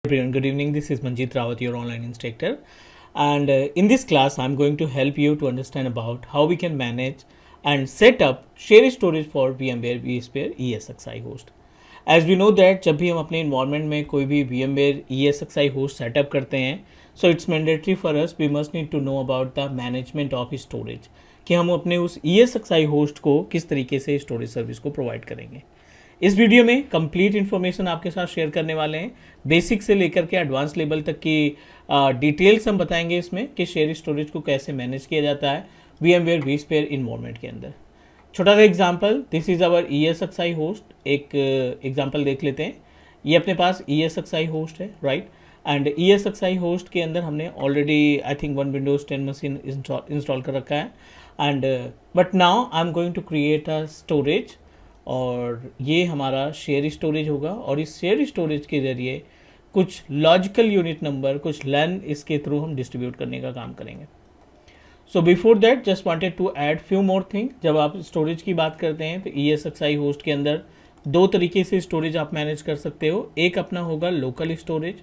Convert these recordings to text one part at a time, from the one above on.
Everyone, good evening. This is Manjeet Rawat, your online instructor. And in this class, I'm going to help you to understand about how we can manage and set up share storage for VMware vSphere ESXi host. As we know that जब भी हम अपने environment में कोई भी VMware ESXi host setup करते हैं, so it's mandatory for us, we must need to know about the management of storage, कि हम अपने उस ESXi host को किस तरीके से storage service को provide करेंगे. इस वीडियो में कंप्लीट इन्फॉर्मेशन आपके साथ शेयर करने वाले हैं. बेसिक से लेकर के एडवांस लेवल तक की डिटेल्स हम बताएंगे इसमें कि शेयर स्टोरेज को कैसे मैनेज किया जाता है VMware vSphere इन्वायरमेंट के अंदर. छोटा सा example, this is our ESXi host. एक एग्जांपल देख लेते हैं. ये अपने पास ESXi होस्ट है, राइट. एंड ESXi होस्ट के अंदर हमने already I think one Windows 10 machine install कर रखा है. And but now I am going to create a storage, और ये हमारा शेयर स्टोरेज होगा. और इस शेयर स्टोरेज के ज़रिए कुछ लॉजिकल यूनिट नंबर, कुछ लैन इसके थ्रू हम डिस्ट्रीब्यूट करने का काम करेंगे. So before that just wanted to add few more thing. जब आप स्टोरेज की बात करते हैं तो ESXi होस्ट के अंदर दो तरीके से स्टोरेज आप मैनेज कर सकते हो. एक अपना होगा लोकल स्टोरेज,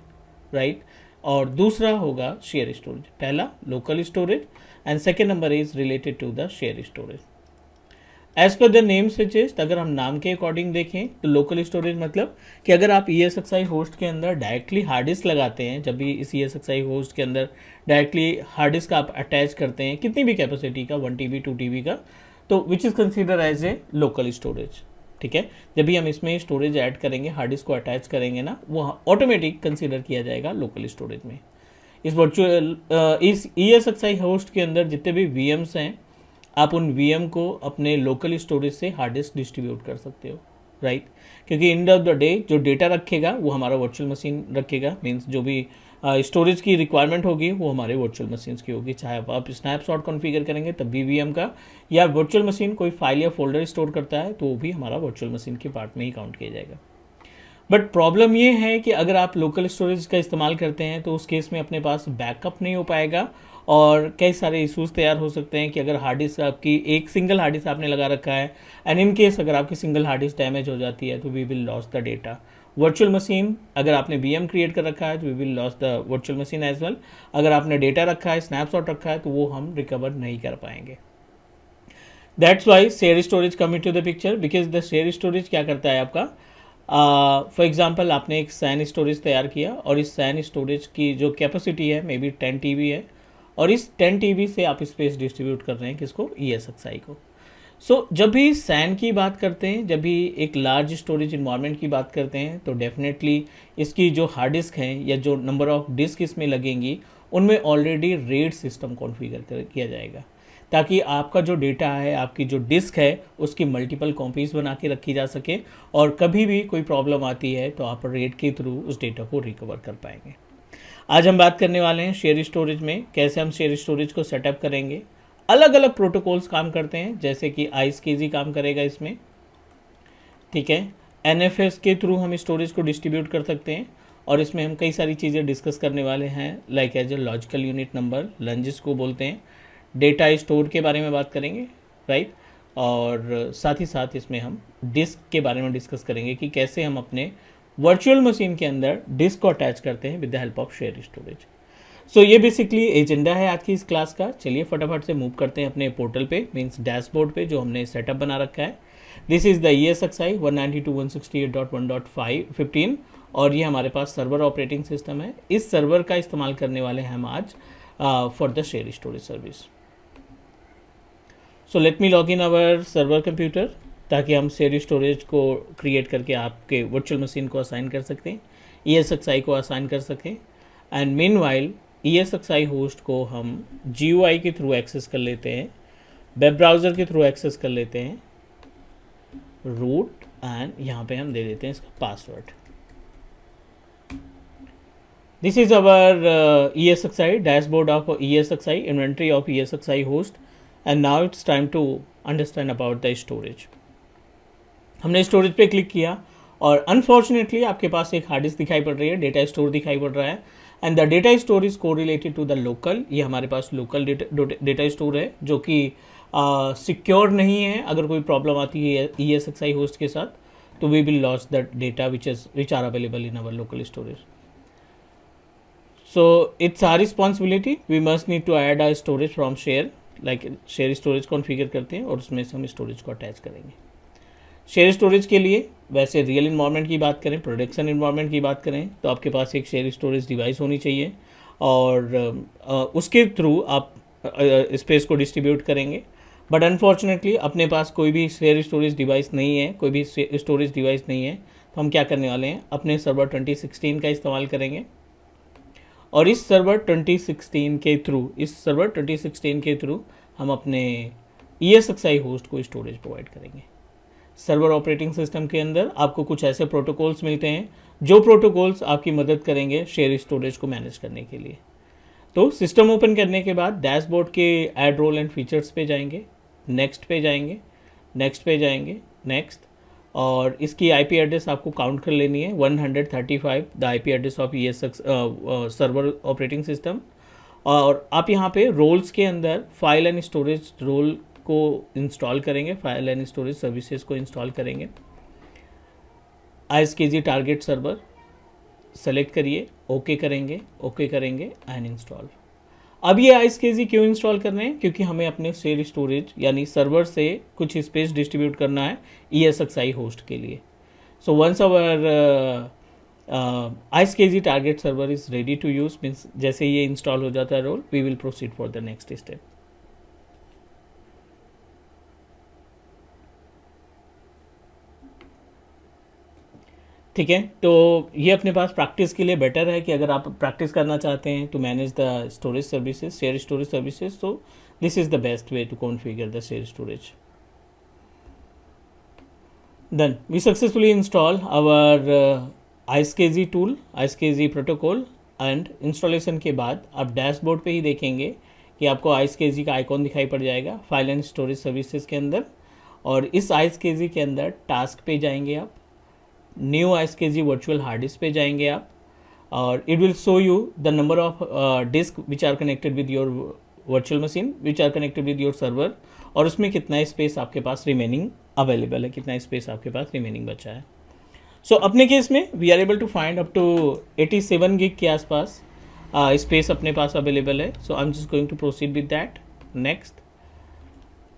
राइट, और दूसरा होगा शेयर स्टोरेज. पहला local storage and second number is related to the share storage. As per the name suggest, अगर हम नाम के अकॉर्डिंग देखें तो लोकल स्टोरेज मतलब कि अगर आप ESXi होस्ट के अंदर डायरेक्टली हार्ड डिस्क लगाते हैं, जब भी इस ESXi होस्ट के अंदर डायरेक्टली हार्ड डिस्क आप अटैच करते हैं कितनी भी कैपेसिटी का, 1 TB 2 TB का, तो which is consider as a local storage. ठीक है, जब भी हम इसमें स्टोरेज ऐड करेंगे, हार्ड डिस्क को अटैच करेंगे ना, वो ऑटोमेटिक कंसिडर किया जाएगा लोकल स्टोरेज में. इस वर्चुअल इस ESXi होस्ट के अंदर जितने भी VMs हैं, आप उन VM को अपने लोकल स्टोरेज से हार्ड डिस्क डिस्ट्रीब्यूट कर सकते हो, राइट. क्योंकि एंड ऑफ द डे जो डेटा रखेगा वो हमारा वर्चुअल मशीन रखेगा. मींस जो भी स्टोरेज की रिक्वायरमेंट होगी वो हमारे वर्चुअल मशीन्स की होगी. चाहे आप स्नैपशॉट कॉन्फ़िगर करेंगे तब भी VM का, या वर्चुअल मशीन कोई फाइल या फोल्डर स्टोर करता है तो वो भी हमारा वर्चुअल मशीन के पार्ट में ही काउंट किया जाएगा. बट प्रॉब्लम ये है कि अगर आप लोकल स्टोरेज का इस्तेमाल करते हैं तो उस केस में अपने पास बैकअप नहीं हो पाएगा, और कई सारे इश्यूज तैयार हो सकते हैं कि अगर हार्ड डिस्क आपकी एक सिंगल हार्ड डिस्क आपने लगा रखा है एंड इन केस अगर आपकी सिंगल हार्ड डिस्क डैमेज हो जाती है तो we will loss the data. Virtual machine अगर आपने VM क्रिएट कर रखा है तो we will loss the virtual machine as well. अगर आपने डेटा रखा है, स्नैपशॉट रखा है, तो वो हम रिकवर नहीं कर पाएंगे. That's why share storage come to the picture, because the share storage क्या करता है आपका, फॉर एग्जाम्पल आपने एक सैन स्टोरेज तैयार किया और इस सैन स्टोरेज की जो कैपेसिटी है मे बी 10 TB है, और इस 10 TB से आप स्पेस डिस्ट्रीब्यूट कर रहे हैं किसको, ESXi को. सो जब भी सैन की बात करते हैं, जब भी एक लार्ज स्टोरेज इन्वायरमेंट की बात करते हैं, तो डेफिनेटली इसकी जो हार्ड डिस्क हैं या जो नंबर ऑफ डिस्क इसमें लगेंगी उनमें ऑलरेडी रेड सिस्टम कॉन्फ़िगर किया जाएगा, ताकि आपका जो डेटा है, आपकी जो डिस्क है, उसकी मल्टीपल कॉपीज़ बना के रखी जा सके, और कभी भी कोई प्रॉब्लम आती है तो आप रेड के थ्रू उस डेटा को रिकवर कर पाएंगे. आज हम बात करने वाले हैं शेयर स्टोरेज में कैसे हम शेयर स्टोरेज को सेटअप करेंगे. अलग अलग प्रोटोकॉल्स काम करते हैं, जैसे कि ISKZ काम करेगा इसमें, ठीक है. NFS के थ्रू हम स्टोरेज को डिस्ट्रीब्यूट कर सकते हैं, और इसमें हम कई सारी चीज़ें डिस्कस करने वाले हैं, like as a logical unit number, LUN जिसको बोलते हैं, डेटा स्टोर के बारे में बात करेंगे, राइट. और साथ ही साथ इसमें हम डिस्क के बारे में डिस्कस करेंगे कि कैसे हम अपने वर्चुअल मशीन के अंदर डिस्क को अटैच करते हैं with the help of share storage. So ये बेसिकली एजेंडा है आज की इस क्लास का. चलिए फटाफट से मूव करते हैं अपने पोर्टल पे, मींस डैशबोर्ड पे जो हमने सेटअप बना रखा है. दिस इज़ द ESXi 192.168.1.15, और ये हमारे पास सर्वर ऑपरेटिंग सिस्टम है. इस सर्वर का इस्तेमाल करने वाले हैं हम आज for the share storage service. So let me log in our server computer, ताकि हम शेयर स्टोरेज को क्रिएट करके आपके वर्चुअल मशीन को असाइन कर सकते हैं, ESXi को असाइन कर सकें. एंड मीनवाइल ESXi होस्ट को हम GUI के थ्रू एक्सेस कर लेते हैं, वेब ब्राउज़र के थ्रू एक्सेस कर लेते हैं, रूट, एंड यहाँ पे हम दे देते हैं इसका password. This is our ESXi dashboard of ESXi, inventory of ESXi host. And now it's time to understand about the storage. हमने स्टोरेज पे क्लिक किया और अनफॉर्चुनेटली आपके पास एक हार्ड डिस्क दिखाई पड़ रही है, डेटा स्टोर दिखाई पड़ रहा है, and the data store is corelated to the local. ये हमारे पास लोकल डेटा स्टोर है जो कि सिक्योर नहीं है. अगर कोई प्रॉब्लम आती है ESXi होस्ट के साथ तो we will loss the data which are available in our local storage. So it's our responsibility. We must need to add our storage from share, like share storage configure करते हैं और उसमें से हम storage को अटैच करेंगे. Share storage के लिए वैसे रियल इन्वायरमेंट की बात करें, प्रोडक्शन इन्वायरमेंट की बात करें, तो आपके पास एक शेयर स्टोरेज डिवाइस होनी चाहिए और उसके थ्रू आप स्पेस को डिस्ट्रीब्यूट करेंगे. बट अनफॉर्चुनेटली अपने पास कोई भी शेयर स्टोरेज डिवाइस नहीं है, कोई भी स्टोरेज डिवाइस नहीं है, तो हम क्या करने वाले हैं, अपने सर्वर 2016 का इस्तेमाल करेंगे और इस सर्वर 2016 के थ्रू हम अपने ESXi होस्ट को स्टोरेज प्रोवाइड करेंगे. सर्वर ऑपरेटिंग सिस्टम के अंदर आपको कुछ ऐसे प्रोटोकॉल्स मिलते हैं जो प्रोटोकॉल्स आपकी मदद करेंगे शेयर स्टोरेज को मैनेज करने के लिए. तो सिस्टम ओपन करने के बाद डैशबोर्ड के ऐड रोल एंड फीचर्स पे जाएंगे, नेक्स्ट पे जाएंगे, नेक्स्ट, और इसकी आईपी एड्रेस आपको काउंट कर लेनी है 135 the IP address of ESX server operating system. और आप यहाँ पे रोल्स के अंदर फाइल एंड स्टोरेज रोल को इंस्टॉल करेंगे, फाइल एंड स्टोरेज सर्विसेज को इंस्टॉल करेंगे. ISKG टारगेट सर्वर सेलेक्ट करिए, ओके करेंगे एंड इंस्टॉल. अब ये ISKG क्यों इंस्टॉल कर रहे हैं, क्योंकि हमें अपने शेयर स्टोरेज यानी सर्वर से कुछ स्पेस डिस्ट्रीब्यूट करना है ESXi होस्ट के लिए. So once our ISKG target server is ready to use, means जैसे ये इंस्टॉल हो जाता है role, we will proceed for the next step. ठीक है, तो ये अपने पास प्रैक्टिस के लिए बेटर है कि अगर आप प्रैक्टिस करना चाहते हैं to manage the storage services, share storage services, तो this is the best way to configure the share storage. Then we successfully install our ISKG tool, ISKG protocol, and installation के बाद आप डैशबोर्ड पे ही देखेंगे कि आपको ISKG का icon दिखाई पड़ जाएगा फाइल एंड स्टोरेज सर्विसेज के अंदर. और इस ISKG के अंदर टास्क पे जाएंगे आप, new ISKG virtual hard disk पे जाएंगे आप, और it will show you the number of disk which are connected with your virtual machine, which are connected with your server, और उसमें कितना स्पेस आपके पास रिमेनिंग अवेलेबल है, कितना स्पेस आपके पास रिमेनिंग बचा है. सो अपने केस में we are able to find up to 87 gig के आसपास स्पेस अपने पास अवेलेबल है. So I am just going to proceed with that. Next,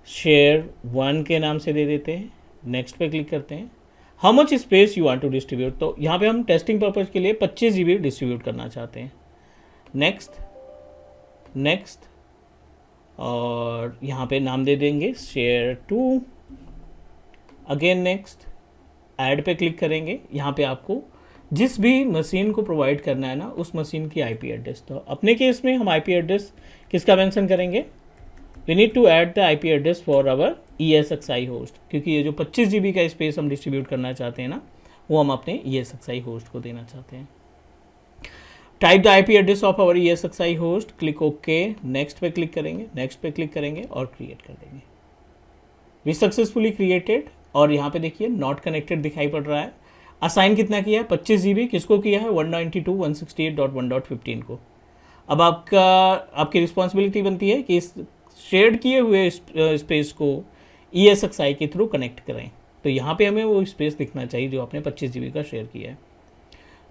share 1 के नाम से दे देते हैं, नेक्स्ट पे क्लिक करते हैं. How much space you want to distribute, तो यहाँ पे हम टेस्टिंग पर्पज़ के लिए 25 GB डिस्ट्रीब्यूट करना चाहते हैं. नेक्स्ट, और यहाँ पे नाम दे देंगे शेयर 2. अगेन नेक्स्ट, ऐड पे क्लिक करेंगे. यहाँ पे आपको जिस भी मशीन को प्रोवाइड करना है ना, उस मशीन की IP एड्रेस. तो अपने केस में हम IP एड्रेस किसका मेंशन करेंगे, we need to add the IP address for our ESXi host, क्योंकि ये जो 25 GB का स्पेस हम डिस्ट्रीब्यूट करना चाहते हैं ना, वो हम अपने ESXi होस्ट को देना चाहते हैं. Type the IP address of our ESXi host, click okay, next पे क्लिक करेंगे और क्रिएट कर देंगे. We successfully created. और यहाँ पे देखिए नॉट कनेक्टेड दिखाई पड़ रहा है. असाइन कितना किया है, 25 GB, किसको किया है, 192.168.1.15 को. अब आपकी रिस्पॉन्सिबिलिटी बनती है कि इस शेयर किए हुए स्पेस को ESXi के थ्रू कनेक्ट करें. तो यहाँ पे हमें वो स्पेस दिखना चाहिए जो आपने 25 GB का शेयर किया है.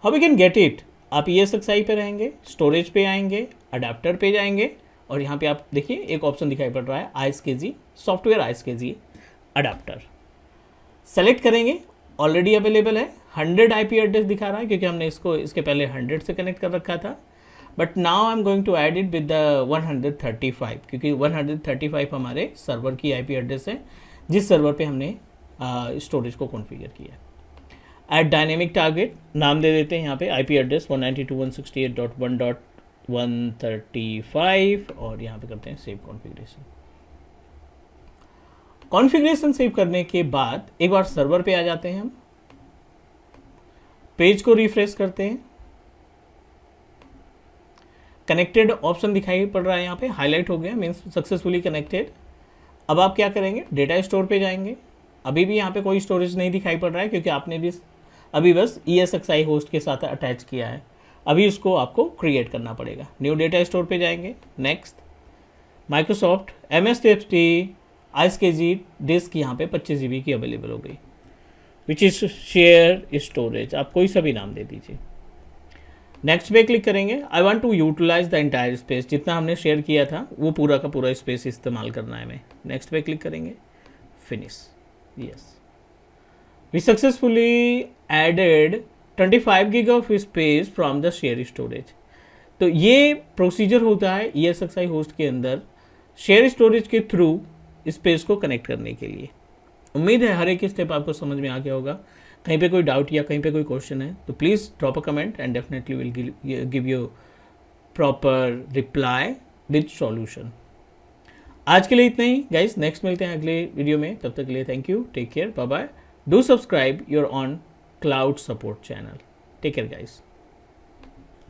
How we can get it, आप ESXi पे रहेंगे, स्टोरेज पे आएंगे, अडाप्टर पे जाएंगे, और यहाँ पे आप देखिए एक ऑप्शन दिखाई पड़ रहा है ISKG software ISKG adapter. Select करेंगे, ऑलरेडी अवेलेबल है. 100 IP एड्रेस दिखा रहा है क्योंकि हमने इसके पहले 100 से कनेक्ट कर रखा था. But now I am going to add it with the 135, क्योंकि 135 हमारे सर्वर की IP एड्रेस है जिस सर्वर पे हमने स्टोरेज को कॉन्फ़िगर किया है. ऐड डायनेमिक टारगेट नाम दे देते हैं यहाँ पे, IP एड्रेस 192.168.1.135, और यहाँ पे करते हैं सेव कॉन्फ़िगरेशन. कॉन्फ़िगरेशन सेव करने के बाद एक बार सर्वर पे आ जाते हैं हम, पेज को रिफ्रेश करते हैं. कनेक्टेड ऑप्शन दिखाई पड़ रहा है, यहाँ पे हाईलाइट हो गया, मीन्स सक्सेसफुली कनेक्टेड. अब आप क्या करेंगे, डेटा स्टोर पे जाएंगे. अभी भी यहाँ पे कोई स्टोरेज नहीं दिखाई पड़ रहा है क्योंकि आपने भी अभी बस ESXi होस्ट के साथ अटैच किया है. अभी उसको आपको क्रिएट करना पड़ेगा. न्यू डेटा स्टोर पे जाएंगे. Next, Microsoft MSTFT ISKG disk यहाँ पे 25 GB की अवेलेबल हो गई, विच इज़ शेयर स्टोरेज. आप कोई सा भी नाम दे दीजिए. नेक्स्ट पे क्लिक करेंगे। I want to utilize the entire space, जितना हमने शेयर किया था वो पूरा का पूरा स्पेस इस्तेमाल करना है हमें। नेक्स्ट पे क्लिक करेंगे, finish. Yes, we successfully added 25 giga of space from the share storage. तो ये प्रोसीजर होता है ESXi होस्ट के अंदर शेयर स्टोरेज के थ्रू स्पेस को कनेक्ट करने के लिए। उम्मीद है हर एक स्टेप आपको समझ में आ गया होगा। कहीं पे कोई डाउट या कहीं पे कोई क्वेश्चन है तो please drop a comment and definitely will give you proper reply with solution. आज के लिए इतना ही गाइस, नेक्स्ट मिलते हैं अगले वीडियो में। तब तक के लिए thank you, take care, bye bye. Do subscribe your on cloud support channel. Take care guys.